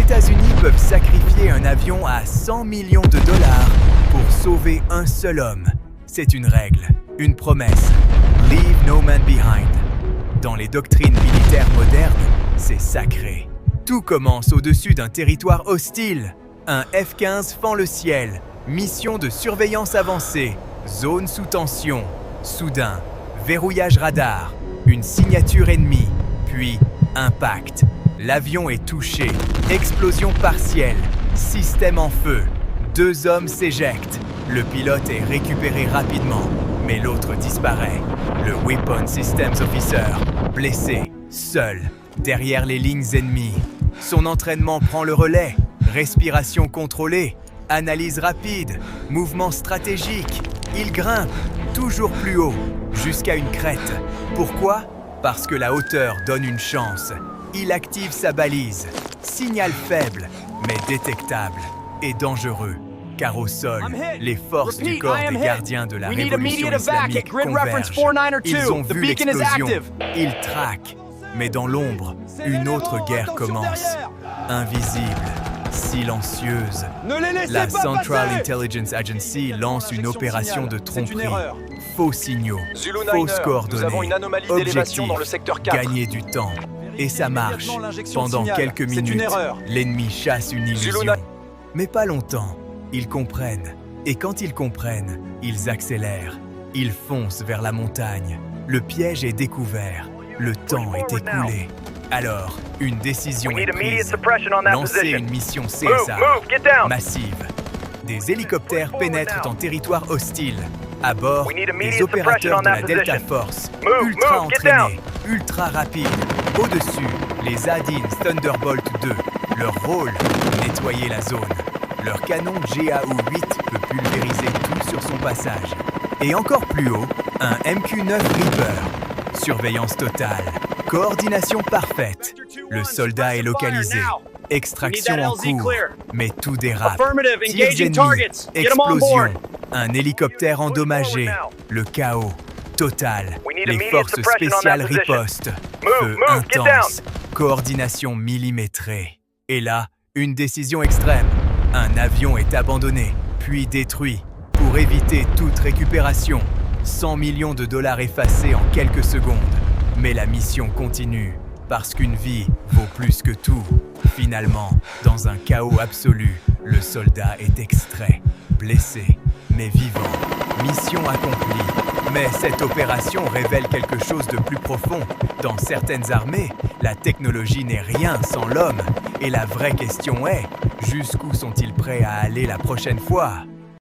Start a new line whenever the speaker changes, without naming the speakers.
États-Unis peuvent sacrifier un avion à 100 millions de dollars pour sauver un seul homme. C'est une règle, une promesse. Leave no man behind. Dans les doctrines militaires modernes, c'est sacré. Tout commence au-dessus d'un territoire hostile. Un F-15 fend le ciel. Mission de surveillance avancée. Zone sous tension. Soudain, verrouillage radar. Une signature ennemie. Puis, impact. L'avion est touché. Explosion partielle. Système en feu. 2 hommes s'éjectent. Le pilote est récupéré rapidement, mais l'autre disparaît. Le Weapon Systems Officer, blessé, seul, derrière les lignes ennemies. Son entraînement prend le relais. Respiration contrôlée, analyse rapide, mouvement stratégique. Il grimpe, toujours plus haut, jusqu'à une crête. Pourquoi ? Parce que la hauteur donne une chance. Il active sa balise. Signal faible, mais détectable et dangereux. Car au sol, les forces du corps des gardiens de la révolution islamique convergent. Ils ont vu l'explosion. Ils traquent. Mais dans l'ombre, une autre guerre commence. Invisible, silencieuse. La Central Intelligence Agency lance une opération de tromperie. Faux signaux, fausses coordonnées, objectif, gagner du temps. Et ça marche. Pendant quelques minutes, l'ennemi chasse une illusion. Mais pas longtemps. Ils comprennent. Et quand ils comprennent, ils accélèrent. Ils foncent vers la montagne. Le piège est découvert. Le temps est écoulé. Alors, une décision est prise. Lancer une mission CSA massive. Des hélicoptères pénètrent en territoire hostile. À bord, des opérateurs de la Delta Force, ultra entraînés, ultra rapides. Au-dessus, les Adins Thunderbolt 2. Leur rôle, nettoyer la zone. Leur canon GAU-8 peut pulvériser tout sur son passage. Et encore plus haut, un MQ-9 Reaper. Surveillance totale. Coordination parfaite. Le soldat est localisé. Extraction en cours. Mais tout dérape. Tirs ennemis. Explosion. Un hélicoptère endommagé. Le chaos. Total. Les forces spéciales ripostent. Feu intense. Coordination millimétrée. Et là, une décision extrême. Un avion est abandonné, puis détruit, pour éviter toute récupération. 100 millions de dollars effacés en quelques secondes. Mais la mission continue, parce qu'une vie vaut plus que tout. Finalement, dans un chaos absolu, le soldat est extrait, blessé, mais vivant. Mission accomplie. Mais cette opération révèle quelque chose de plus profond. Dans certaines armées, la technologie n'est rien sans l'homme. Et la vraie question est, jusqu'où sont-ils prêts à aller la prochaine fois ?